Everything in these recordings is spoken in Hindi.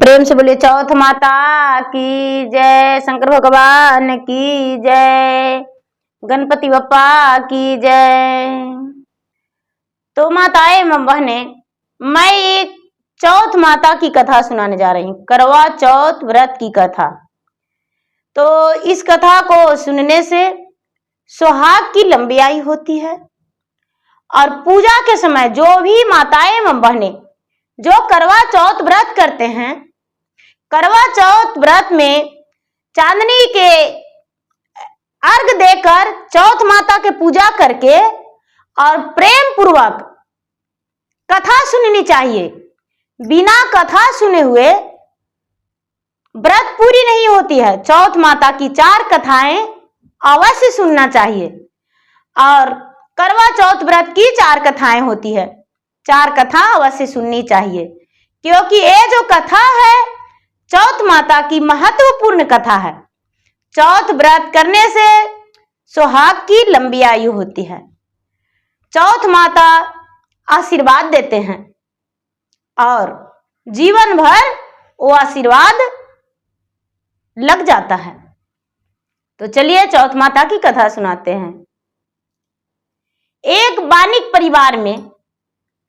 प्रेम से बोलिए चौथ माता की जय, शंकर भगवान की जय, गणपति बप्पा की जय। तो माताएं एवं बहने, मैं एक चौथ माता की कथा सुनाने जा रही हूँ, करवा चौथ व्रत की कथा। तो इस कथा को सुनने से सुहाग की लंबी आयु होती है और पूजा के समय जो भी माताएं एवं बहने जो करवा चौथ व्रत करते हैं, करवा चौथ व्रत में चांदनी के अर्घ देकर चौथ माता के पूजा करके और प्रेम पूर्वक कथा सुननी चाहिए। बिना कथा सुने हुए व्रत पूरी नहीं होती है। चौथ माता की 4 कथाएं अवश्य सुनना चाहिए और करवा चौथ व्रत की 4 कथाएं होती है। 4 कथा अवश्य सुननी चाहिए क्योंकि ये जो कथा है चौथ माता की महत्वपूर्ण कथा है। चौथ व्रत करने से सुहाग की लंबी आयु होती है। चौथ माता आशीर्वाद देते हैं और जीवन भर वो आशीर्वाद लग जाता है। तो चलिए चौथ माता की कथा सुनाते हैं। एक वानिक परिवार में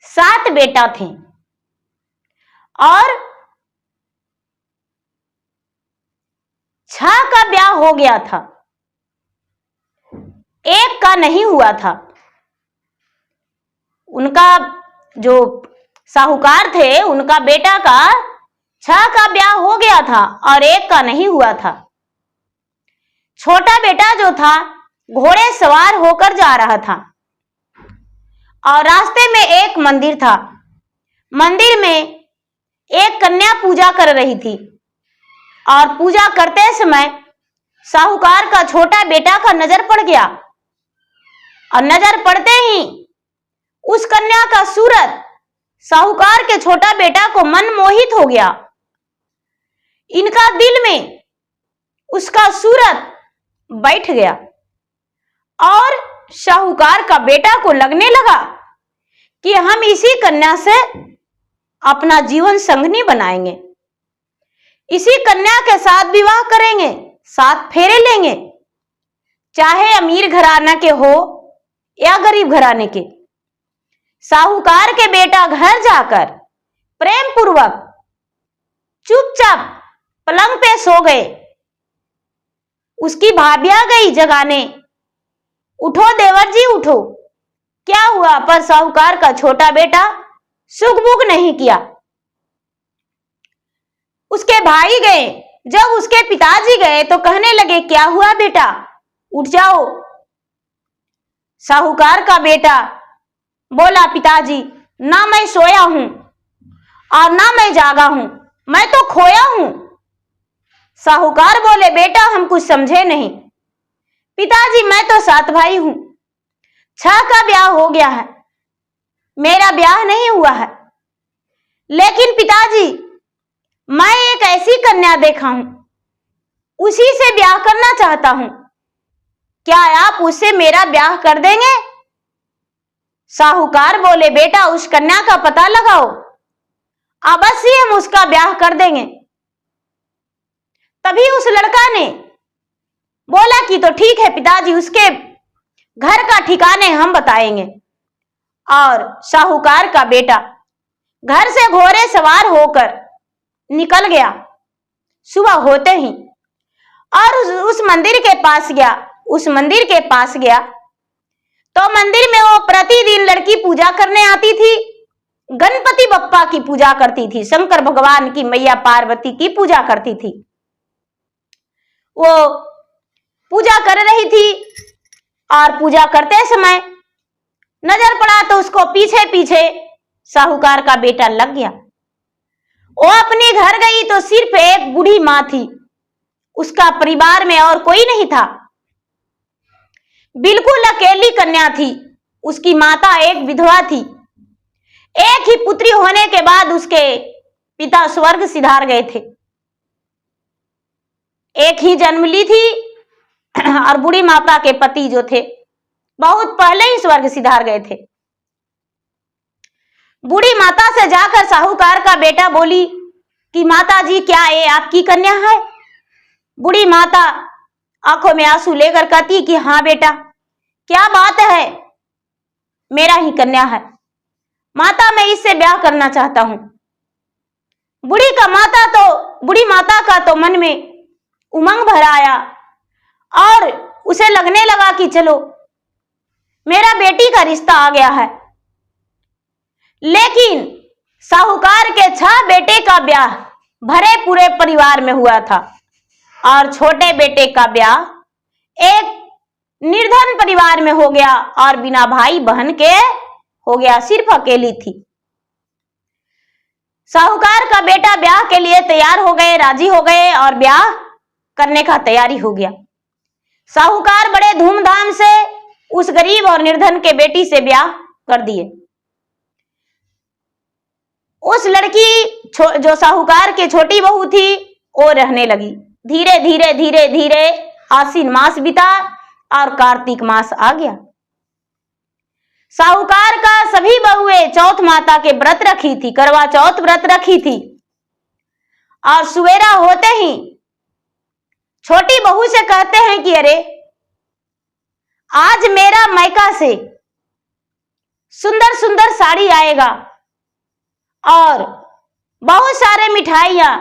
7 बेटा थे और 6 का ब्याह हो गया था, 1 का नहीं हुआ था। उनका जो साहूकार थे उनका बेटा का 6 का ब्याह हो गया था और 1 का नहीं हुआ था। छोटा बेटा जो था घोड़े सवार होकर जा रहा था और रास्ते में एक मंदिर था। मंदिर में एक कन्या पूजा कर रही थी और पूजा करते समय साहूकार का छोटा बेटा का नजर पड़ गया और नजर पड़ते ही उस कन्या का सूरत साहूकार के छोटा बेटा को मन मोहित हो गया। इनका दिल में उसका सूरत बैठ गया और साहूकार का बेटा को लगने लगा कि हम इसी कन्या से अपना जीवन संगनी बनाएंगे, इसी कन्या के साथ विवाह करेंगे, 7 फेरे लेंगे, चाहे अमीर घराना के हो या गरीब घराने के। साहूकार के बेटा घर जाकर प्रेम पूर्वक चुपचाप पलंग पे सो गए। उसकी भाभिया गई जगाने, उठो देवर जी उठो, क्या हुआ? पर साहूकार का छोटा बेटा सुख-बुख नहीं किया। उसके भाई गए, जब उसके पिताजी गए तो कहने लगे क्या हुआ बेटा, उठ जाओ। साहूकार का बेटा बोला पिताजी ना मैं सोया हूं और ना मैं जागा हूं, मैं तो खोया हूं। साहूकार बोले बेटा हम कुछ समझे नहीं। पिताजी मैं तो 7 भाई हूं, 6 का ब्याह हो गया है, मेरा ब्याह नहीं हुआ है। लेकिन पिताजी मैं एक ऐसी कन्या देखा हूं, उसी से ब्याह करना चाहता हूं, क्या आप उससे मेरा ब्याह कर देंगे? साहूकार बोले बेटा उस कन्या का पता लगाओ, अवश्य हम उसका ब्याह कर देंगे। तभी उस लड़का ने बोला कि तो ठीक है पिताजी, उसके घर का ठिकाने हम बताएंगे। और साहूकार का बेटा घर से घोड़े सवार होकर निकल गया सुबह होते ही और उस मंदिर के पास गया। उस मंदिर के पास गया तो मंदिर में वो प्रतिदिन लड़की पूजा करने आती थी, गणपति बप्पा की पूजा करती थी, शंकर भगवान की मैया पार्वती की पूजा करती थी। वो पूजा कर रही थी और पूजा करते समय नजर पड़ा तो उसको पीछे पीछे साहूकार का बेटा लग गया। वो अपने घर गई तो सिर्फ एक बूढ़ी माँ थी, उसका परिवार में और कोई नहीं था, बिल्कुल अकेली कन्या थी। उसकी माता एक विधवा थी। एक ही पुत्री होने के बाद उसके पिता स्वर्ग सिधार गए थे। एक ही जन्म ली थी और बूढ़ी माता के पति जो थे बहुत पहले ही स्वर्ग सिधार गए थे। बूढ़ी माता से जाकर साहूकार का बेटा बोली कि माता जी क्या ये आपकी कन्या है? बूढ़ी माता आंखों में आंसू लेकर कहती कि हाँ बेटा, क्या बात है, मेरा ही कन्या है माता, मैं इससे ब्याह करना चाहता हूं। बूढ़ी माता का तो मन में उमंग भर आया और उसे लगने लगा कि चलो मेरा बेटी का रिश्ता आ गया है। लेकिन साहूकार के 6 बेटे का ब्याह भरे पूरे परिवार में हुआ था और छोटे बेटे का ब्याह एक निर्धन परिवार में हो गया और बिना भाई बहन के हो गया, सिर्फ अकेली थी। साहूकार का बेटा ब्याह के लिए तैयार हो गए, राजी हो गए और ब्याह करने का तैयारी हो गया। साहूकार बड़े धूमधाम से उस गरीब और निर्धन के बेटी से ब्याह कर दिए। उस लड़की जो साहूकार की छोटी बहू थी वो रहने लगी। धीरे धीरे धीरे धीरे आश्विन मास बीता और कार्तिक मास आ गया। साहूकार का सभी बहुएं चौथ माता के व्रत रखी थी, करवा चौथ व्रत रखी थी और सवेरा होते ही छोटी बहू से कहते हैं कि अरे आज मेरा मायका से सुंदर सुंदर साड़ी आएगा और बहुत सारे मिठाइयां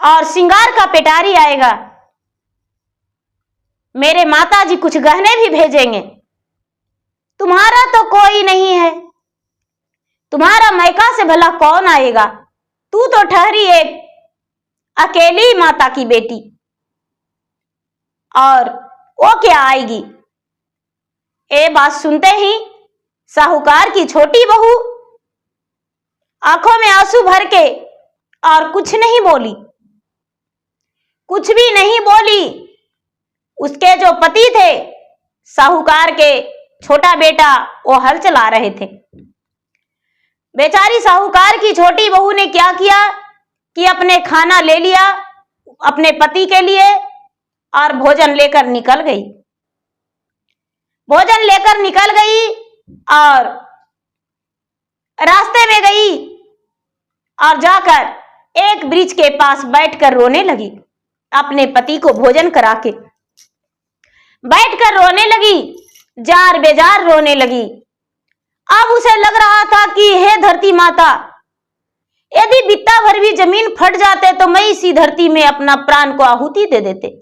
और श्रृंगार का पेटारी आएगा, मेरे माता जी कुछ गहने भी भेजेंगे, तुम्हारा तो कोई नहीं है, तुम्हारा मायका से भला कौन आएगा, तू तो ठहरी एक अकेली माता की बेटी और वो क्या आएगी। ये बात सुनते ही साहूकार की छोटी बहू आंखों में आंसू भर के और कुछ नहीं बोली, कुछ भी नहीं बोली। उसके जो पति थे साहूकार के छोटा बेटा वो हल चला रहे थे। बेचारी साहूकार की छोटी बहू ने क्या किया कि अपने खाना ले लिया अपने पति के लिए और भोजन लेकर निकल गई। भोजन लेकर निकल गई और रास्ते में गई और जाकर एक वृक्ष के पास बैठकर रोने लगी। अपने पति को भोजन करा के बैठकर रोने लगी, जार बेजार रोने लगी। अब उसे लग रहा था कि हे धरती माता, यदि बित्ता भर भी जमीन फट जाते तो मैं इसी धरती में अपना प्राण को आहुति दे देते।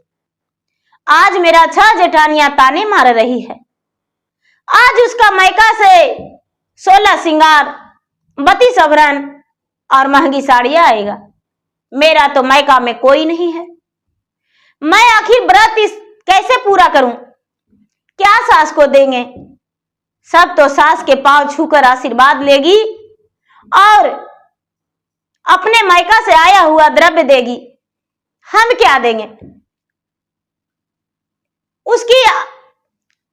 आज मेरा 6 जेठानियां ताने मार रही है, आज उसका मायका से 16 श्रृंगार 32 आभरण और महंगी साड़ियां आएगा, मेरा तो मायका में कोई नहीं है। मैं आखिर व्रत कैसे पूरा करूं, क्या सास को देंगे? सब तो सास के पांव छूकर आशीर्वाद लेगी और अपने मायका से आया हुआ द्रव्य देगी, हम क्या देंगे? उसकी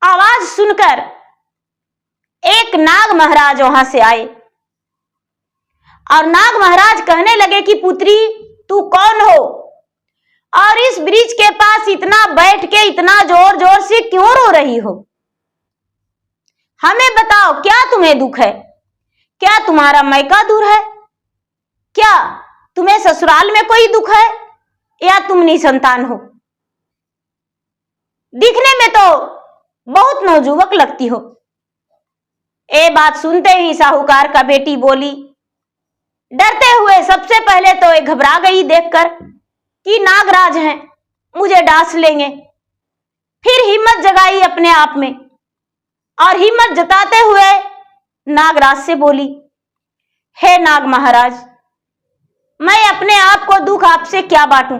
आवाज सुनकर एक नाग महाराज वहां से आए और नाग महाराज कहने लगे कि पुत्री तू कौन हो और इस ब्रिज के पास इतना बैठ के इतना जोर जोर से क्यों रो रही हो? हमें बताओ, क्या तुम्हें दुख है? क्या तुम्हारा मायका दूर है? क्या तुम्हें ससुराल में कोई दुख है या तुम निसंतान हो? दिखने में तो बहुत नौजुवक लगती हो। ये बात सुनते ही साहूकार का बेटी बोली, डरते हुए सबसे पहले तो ये घबरा गई देखकर कि नागराज हैं, मुझे डांस लेंगे। फिर हिम्मत जगाई अपने आप में और हिम्मत जताते हुए नागराज से बोली, हे नाग महाराज, मैं अपने आप को दुख आपसे क्या बांटूं,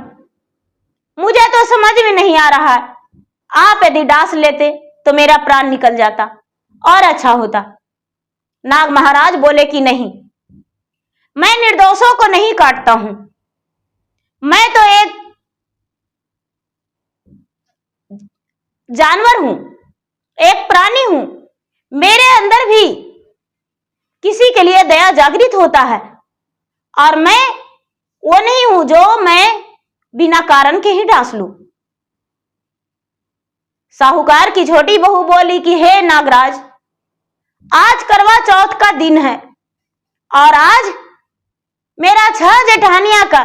मुझे तो समझ में नहीं आ रहा है। आप यदि डांस लेते तो मेरा प्राण निकल जाता और अच्छा होता। नाग महाराज बोले कि नहीं, मैं निर्दोषों को नहीं काटता हूं, मैं तो एक जानवर हूं, एक प्राणी हूं, मेरे अंदर भी किसी के लिए दया जागृत होता है और मैं वो नहीं हूं जो मैं बिना कारण के ही डांस लूं। साहूकार की छोटी बहू बोली कि हे नागराज, आज करवा चौथ का दिन है और आज मेरा 6 जेठानिया का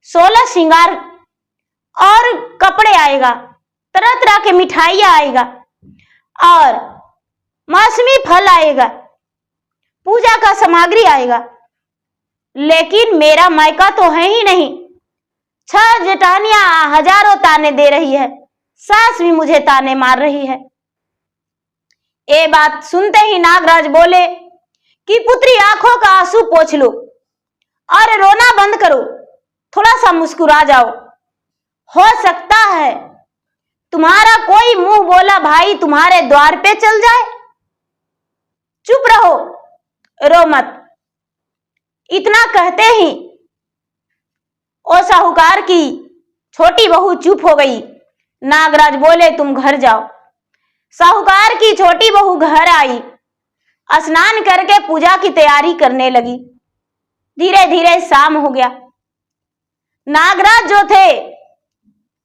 16 श्रृंगार और कपड़े आएगा, तरह तरह के मिठाइयां आएगा और मौसमी फल आएगा, पूजा का सामग्री आएगा। लेकिन मेरा मायका तो है ही नहीं। 6 जेठानियां हजारों ताने दे रही है, सास भी मुझे ताने मार रही है। ये बात सुनते ही नागराज बोले कि पुत्री आंखों का आंसू पोंछ लो और रोना बंद करो, थोड़ा सा मुस्कुरा जाओ। हो सकता है तुम्हारा कोई मुंह बोला भाई तुम्हारे द्वार पे चल जाए। चुप रहो, रो मत। इतना कहते ही ओ साहूकार की छोटी बहू चुप हो गई। नागराज बोले तुम घर जाओ। साहूकार की छोटी बहू घर आई, स्नान करके पूजा की तैयारी करने लगी। धीरे धीरे शाम हो गया। नागराज जो थे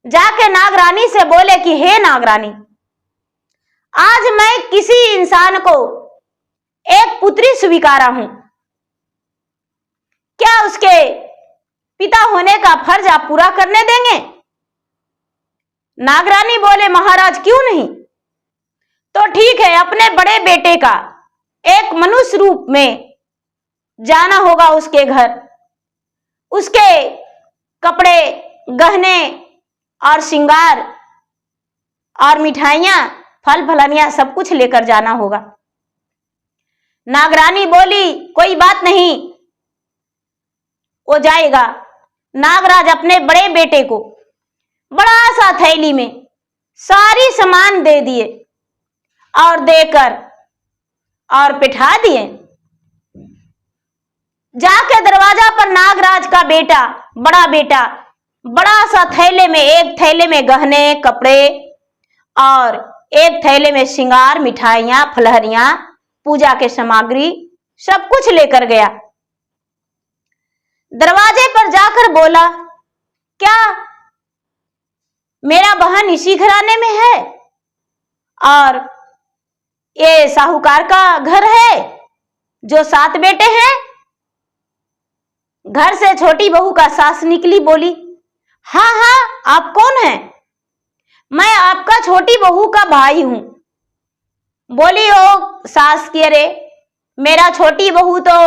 जाके नागरानी से बोले कि हे नागरानी, आज मैं किसी इंसान को एक पुत्री स्वीकारा हूं, क्या उसके पिता होने का फर्ज आप पूरा करने देंगे? नागरानी बोले महाराज क्यों नहीं। तो ठीक है, अपने बड़े बेटे का एक मनुष्य रूप में जाना होगा उसके घर, उसके कपड़े, गहने और श्रृंगार और मिठाइयां, फल फलनियां सब कुछ लेकर जाना होगा। नागरानी बोली कोई बात नहीं, वो जाएगा। नागराज अपने बड़े बेटे को बड़ा सा थैली में सारी सामान दे दिए और देकर और बिठा दिए। जाके दरवाजा पर नागराज का बेटा, बड़ा बेटा, बड़ा सा थैले में, एक थैले में गहने, कपड़े और एक थैले में श्रृंगार, मिठाइयां, फलहरियां, पूजा के सामग्री सब कुछ लेकर गया। दरवाजे पर जाकर बोला क्या मेरा बहन इसी घराने में है और ये साहूकार का घर है जो 7 बेटे हैं? घर से छोटी बहू का सास निकली, बोली हाँ हाँ, आप कौन हैं? मैं आपका छोटी बहू का भाई हूं। बोली ओ सास की अरे मेरा छोटी बहू तो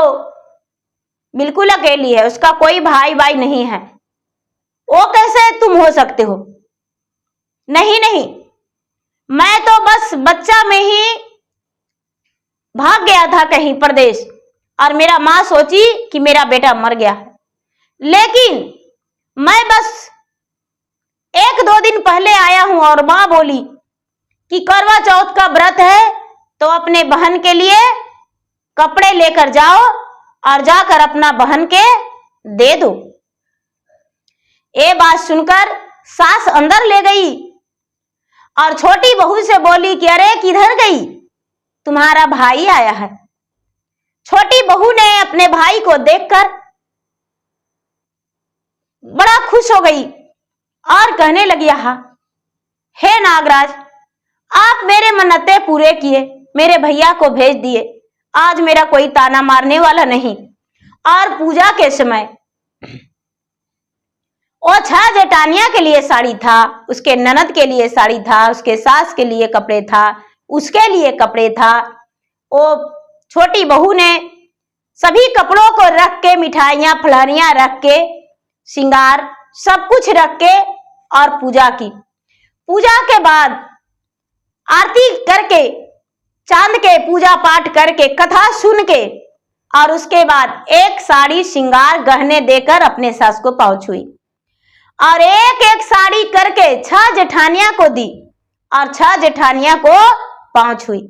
बिल्कुल अकेली है, उसका कोई भाई भाई नहीं है। वो कैसे तुम हो सकते हो? नहीं नहीं, मैं तो बस बच्चा में ही भाग गया था कहीं प्रदेश और मेरा माँ सोची कि मेरा बेटा मर गया, लेकिन मैं बस 1-2 दिन पहले आया हूं और माँ बोली कि करवा चौथ का व्रत है तो अपने बहन के लिए कपड़े लेकर जाओ और जाकर अपना बहन के दे दो। ये बात सुनकर सास अंदर ले गई और छोटी बहू से बोली कि अरे किधर गई, तुम्हारा भाई आया है। छोटी बहू ने अपने भाई को देखकर बड़ा खुश हो गई और कहने लगी हाँ, हे नागराज, आप मेरे मन्नतें पूरे किए, मेरे भैया को भेज दिए, आज मेरा कोई ताना मारने वाला नहीं। और पूजा के समय वो 6 जेठानिया के लिए साड़ी था, उसके ननद के लिए साड़ी था, उसके सास के लिए कपड़े था, उसके लिए कपड़े था। वो छोटी बहू ने सभी कपड़ों को रख के, मिठाइयां फलहरियां रख के, श्रृंगार सब कुछ रख के और पूजा की। पूजा के बाद आरती करके, चांद के पूजा पाठ करके, कथा सुन के और उसके बाद एक साड़ी श्रृंगार गहने देकर अपने सास को पाँव छुई और एक एक साड़ी करके 6 जेठानिया को दी और 6 जेठानिया को पाँव छुई।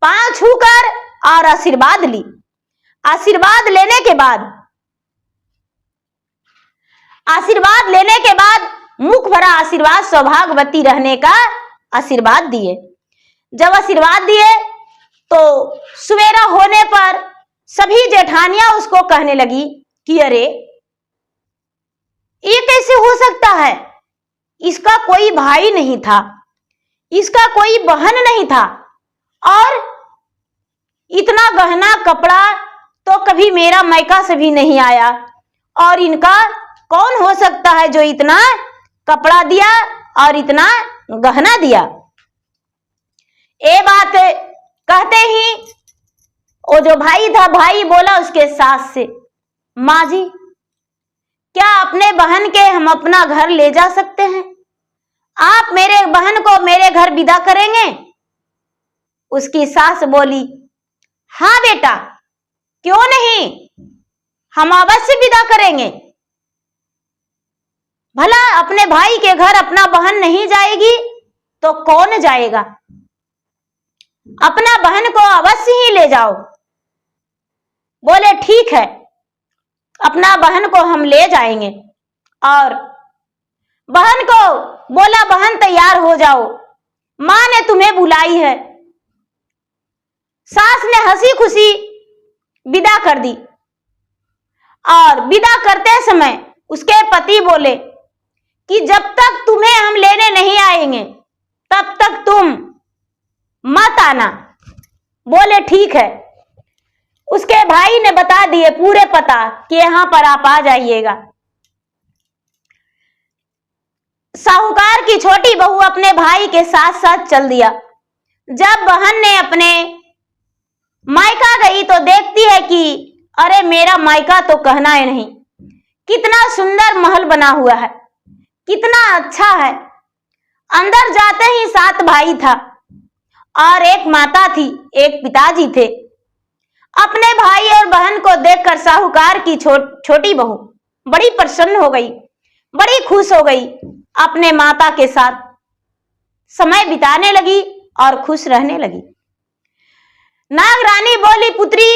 पाँव छूकर और आशीर्वाद ली। आशीर्वाद लेने के बाद मुख भरा आशीर्वाद, सौभाग्यवती रहने का आशीर्वाद दिए। जब आशीर्वाद दिए तो सवेरा होने पर सभी जेठानियां उसको कहने लगी कि अरे ये कैसे हो सकता है, इसका कोई भाई नहीं था, इसका कोई बहन नहीं था और इतना गहना, कपड़ा, तो कभी मेरा मायका से भी नहीं आया, और इनका कौन हो सकता है जो इतना कपड़ा दिया और इतना गहना दिया। ये बात कहते ही वो जो भाई था, भाई बोला उसके सास से, माँ जी क्या अपने बहन के हम अपना घर ले जा सकते हैं? आप मेरे बहन को मेरे घर विदा करेंगे? उसकी सास बोली, हाँ बेटा, क्यों नहीं, हम अवश्य विदा करेंगे। भला अपने भाई के घर अपना बहन नहीं जाएगी तो कौन जाएगा? अपना बहन को अवश्य ही ले जाओ। बोले ठीक है, अपना बहन को हम ले जाएंगे। और बहन को बोला, बहन तैयार हो जाओ, मां ने तुम्हें बुलाई है। सास ने हंसी खुशी विदा कर दी, और विदा करते समय उसके पति बोले कि जब तक तुम्हें हम लेने नहीं आएंगे तब तक तुम मत आना। बोले ठीक है। उसके भाई ने बता दिए पूरे पता कि यहां पर आप आ जाइएगा। साहूकार की छोटी बहू अपने भाई के साथ साथ चल दिया। जब बहन ने अपने मायका गई तो देखती है कि अरे मेरा मायका तो कहना है नहीं, कितना सुंदर महल बना हुआ है, कितना अच्छा है। अंदर जाते ही 7 भाई था और एक माता थी, एक पिताजी थे। अपने भाई और बहन को देखकर साहूकार की छोटी बहू बड़ी प्रसन्न हो गई, बड़ी खुश हो गई। अपने माता के साथ समय बिताने लगी और खुश रहने लगी। नागरानी बोली, पुत्री,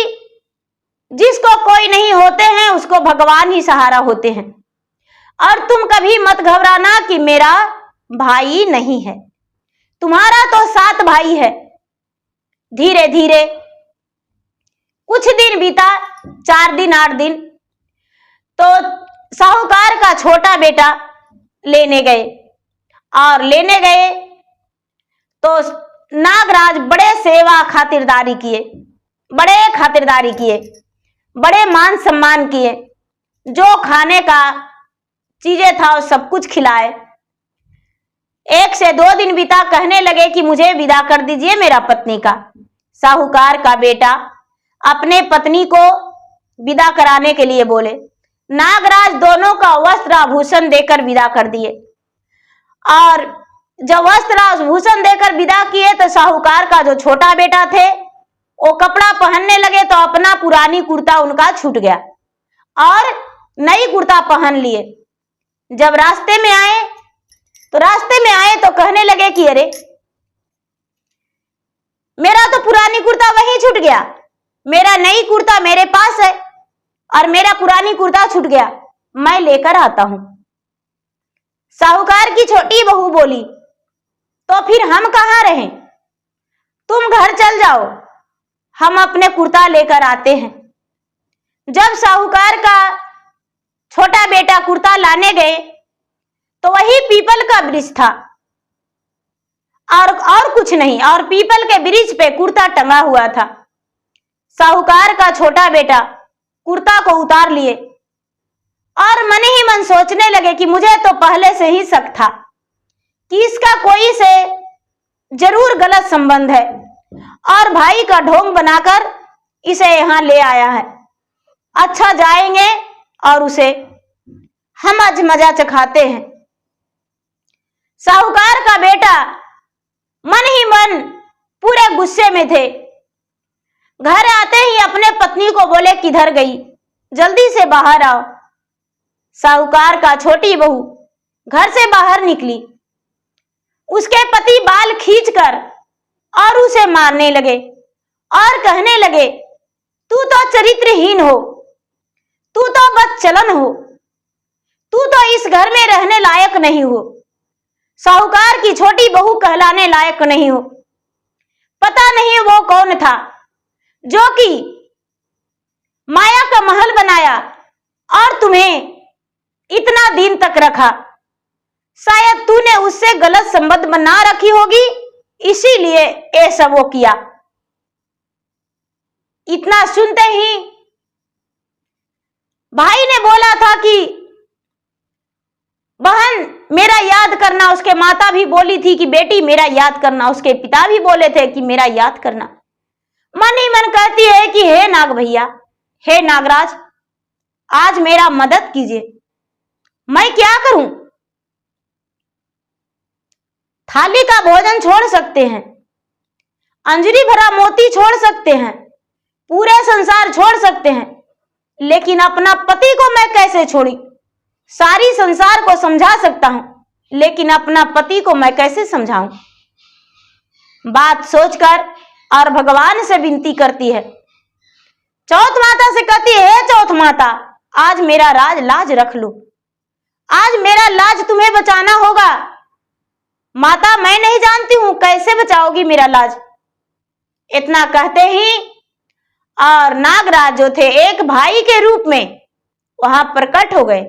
जिसको कोई नहीं होते हैं उसको भगवान ही सहारा होते हैं, और तुम कभी मत घबराना कि मेरा भाई नहीं है, तुम्हारा तो 7 भाई है। धीरे धीरे कुछ दिन बीता, 4 दिन 8 दिन, तो साहूकार का छोटा बेटा लेने गए, और लेने गए तो नागराज बड़े सेवा खातिरदारी किए, बड़े खातिरदारी किए, बड़े मान सम्मान किए, जो खाने का चीजें था वो सब कुछ खिलाए। 1 से 2 दिन बीता, कहने लगे कि मुझे विदा कर दीजिए मेरा पत्नी का। साहूकार का बेटा अपने पत्नी को विदा कराने के लिए बोले। नागराज दोनों का वस्त्र आभूषण देकर विदा कर दिए, और जब वस्त्र आभूषण देकर विदा किए तो साहूकार का जो छोटा बेटा थे वो कपड़ा पहनने लगे, तो अपना पुरानी कुर्ता उनका छूट गया और नई कुर्ता पहन लिए। जब रास्ते में आए तो कहने लगे कि अरे मेरा तो पुरानी कुर्ता वहीं छूट गया, मेरा नई कुर्ता मेरे पास है और मेरा पुरानी कुर्ता छूट गया, मैं लेकर आता हूं। साहूकार की छोटी बहू बोली, तो फिर हम कहां रहें, तुम घर चल जाओ, हम अपने कुर्ता लेकर आते हैं। जब साहूकार का छोटा बेटा कुर्ता लाने गए तो वही पीपल का वृक्ष था और कुछ नहीं, और पीपल के वृक्ष पे कुर्ता टंगा हुआ था। साहूकार का छोटा बेटा कुर्ता को उतार लिए और मन ही मन सोचने लगे कि मुझे तो पहले से ही शक था कि इसका कोई से जरूर गलत संबंध है, और भाई का ढोंग बनाकर इसे यहां ले आया है। अच्छा, जाएंगे और उसे हम आज मजा चखाते हैं। साहूकार का बेटा मन ही मन पूरे गुस्से में थे। घर आते ही अपने पत्नी को बोले, किधर गई, जल्दी से बाहर आओ। साहूकार का छोटी बहू घर से बाहर निकली। उसके पति बाल खींचकर और उसे मारने लगे और कहने लगे, तू तो चरित्रहीन हो, तू तो बदचलन हो, तू तो इस घर में रहने लायक नहीं हो, साहूकार की छोटी बहू कहलाने लायक नहीं हो। पता नहीं वो कौन था जो कि माया का महल बनाया और तुम्हें इतना दिन तक रखा। शायद तूने उससे गलत संबंध बना रखी होगी, इसीलिए ये सब वो किया। इतना सुनते ही भाई ने बोला था कि बहन मेरा याद करना, उसके माता भी बोली थी कि बेटी मेरा याद करना, उसके पिता भी बोले थे कि मेरा याद करना। मन ही मन कहती है कि हे नाग भैया, हे नागराज, आज मेरा मदद कीजिए, मैं क्या करूं? थाली का भोजन छोड़ सकते हैं, अंजलि भरा मोती छोड़ सकते हैं, पूरे संसार छोड़ सकते हैं, लेकिन अपना पति को मैं कैसे छोड़ी? सारी संसार को समझा सकता हूं, लेकिन अपना पति को मैं कैसे समझाऊं? बात सोचकर और भगवान से विनती करती है। चौथ माता से कहती है, चौथ माता, आज मेरा राज लाज रख लो, आज मेरा लाज तुम्हें बचाना होगा। माता मैं नहीं जानती हूं कैसे बचाओगी मेरा लाज। इतना कहते ही और नागराज जो थे एक भाई के रूप में वहां प्रकट हो गए,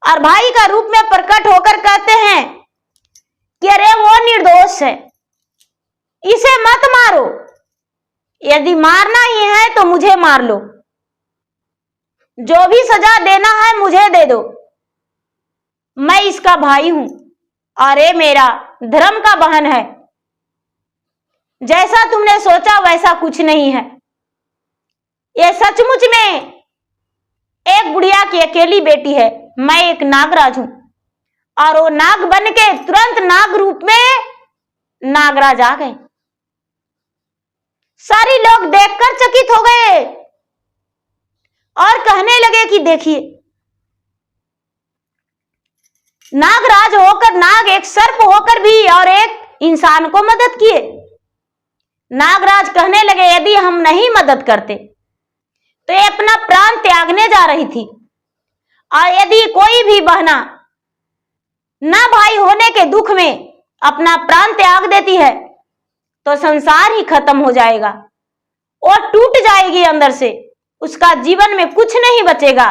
और भाई का रूप में प्रकट होकर कहते हैं कि अरे वो निर्दोष है, इसे मत मारो, यदि मारना ही है तो मुझे मार लो, जो भी सजा देना है मुझे दे दो, मैं इसका भाई हूं और ये मेरा धर्म का बहन है। जैसा तुमने सोचा वैसा कुछ नहीं है, ये सचमुच में एक बुढ़िया की अकेली बेटी है, मैं एक नागराज हूं। और वो नाग बन के तुरंत नाग रूप में नागराज आ गए। सारे लोग देखकर चकित हो गए और कहने लगे कि देखिए, नागराज होकर नाग एक सर्प होकर भी और एक इंसान को मदद किए। नागराज कहने लगे यदि हम नहीं मदद करते तो ये अपना प्राण त्यागने जा रही थी, और यदि कोई भी बहना ना भाई होने के दुख में अपना प्राण त्याग देती है तो संसार ही खत्म हो जाएगा, और टूट जाएगी अंदर से, उसका जीवन में कुछ नहीं बचेगा।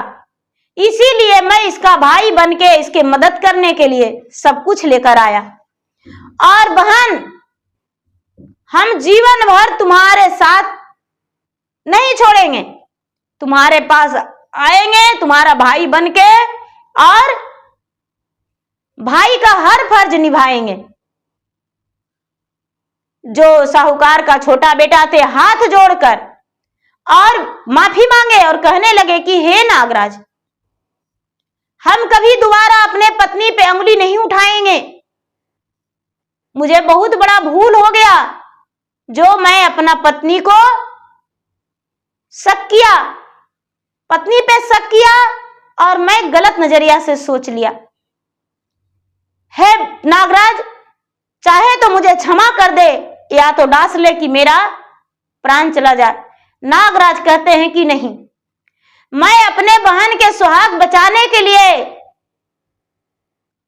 इसीलिए मैं इसका भाई बनके इसके मदद करने के लिए सब कुछ लेकर आया। और बहन, हम जीवन भर तुम्हारे साथ नहीं छोड़ेंगे, तुम्हारे पास आएंगे तुम्हारा भाई बनके और भाई का हर फर्ज निभाएंगे। जो साहूकार का छोटा बेटा थे हाथ जोड़कर और माफी मांगे और कहने लगे कि हे नागराज, हम कभी दोबारा अपने पत्नी पे उंगली नहीं उठाएंगे। मुझे बहुत बड़ा भूल हो गया जो मैं अपना पत्नी को शक किया, पत्नी पे शक किया और मैं गलत नजरिया से सोच लिया। हे नागराज, चाहे तो मुझे क्षमा कर दे या तो डांस ले कि मेरा प्राण चला जाए। नागराज कहते हैं कि नहीं, मैं अपने बहन के सुहाग बचाने के लिए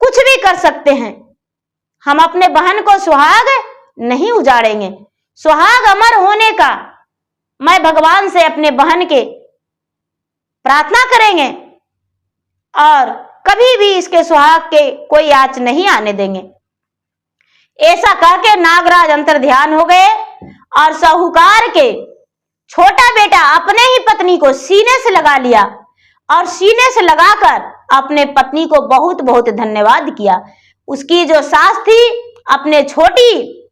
कुछ भी कर सकते हैं। हम अपने बहन को सुहाग नहीं उजाड़ेंगे। सुहाग अमर होने का मैं भगवान से अपने बहन के प्रार्थना करेंगे और कभी भी इसके सुहाग के कोई आंच नहीं आने देंगे। ऐसा कह के नागराज अंतर ध्यान हो गए और साहूकार के छोटा बेटा अपने ही पत्नी को सीने से लगा लिया और सीने से लगाकर अपने पत्नी को बहुत बहुत धन्यवाद किया। उसकी जो सास थी अपने छोटी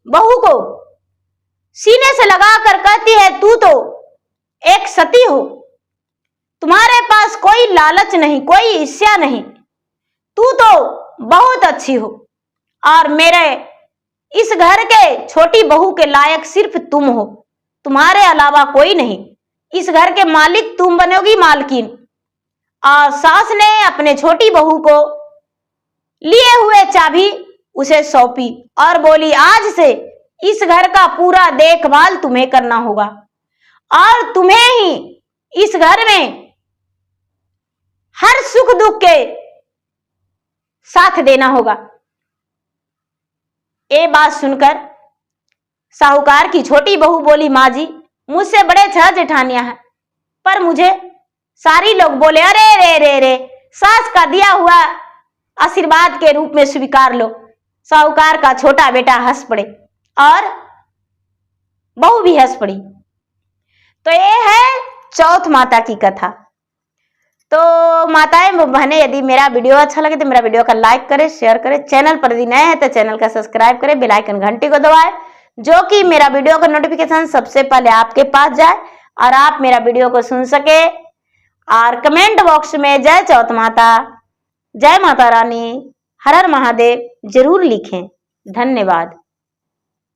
बहू को सीने से लगाकर कहती है, तू तो एक सती हो, तुम्हारे पास कोई लालच नहीं, कोई ईर्ष्या नहीं, तू तो बहुत अच्छी हो और मेरे इस घर के छोटी बहू के लायक सिर्फ तुम हो, तुम्हारे अलावा कोई नहीं। इस घर के मालिक तुम बनोगी, मालकिन। और सास ने अपने छोटी बहू को लिए हुए चाबी उसे सौंपी और बोली, आज से इस घर का पूरा देखभाल तुम्हें करना होगा और तुम्हें ही इस घर में हर सुख दुख के साथ देना होगा। ये बात सुनकर साहूकार की छोटी बहू बोली, माँ जी, मुझसे बड़े छह जेठानियां हैं, पर मुझे सारी लोग बोले, अरे रे रे रे, सास का दिया हुआ आशीर्वाद के रूप में स्वीकार लो। साहूकार का छोटा बेटा हंस पड़े और बहू भी हंस पड़ी। तो ये है चौथ माता की कथा। तो माताएं बहनें, यदि मेरा वीडियो अच्छा लगे तो मेरा वीडियो का लाइक करें, शेयर करें। चैनल पर यदि नए हैं तो चैनल का सब्सक्राइब करें, बेल आइकन घंटी को दबाएं, जो कि मेरा वीडियो का नोटिफिकेशन सबसे पहले आपके पास जाए और आप मेरा वीडियो को सुन सके। और कमेंट बॉक्स में जय चौथ माता, जय माता रानी, हर हर महादेव जरूर लिखें। धन्यवाद।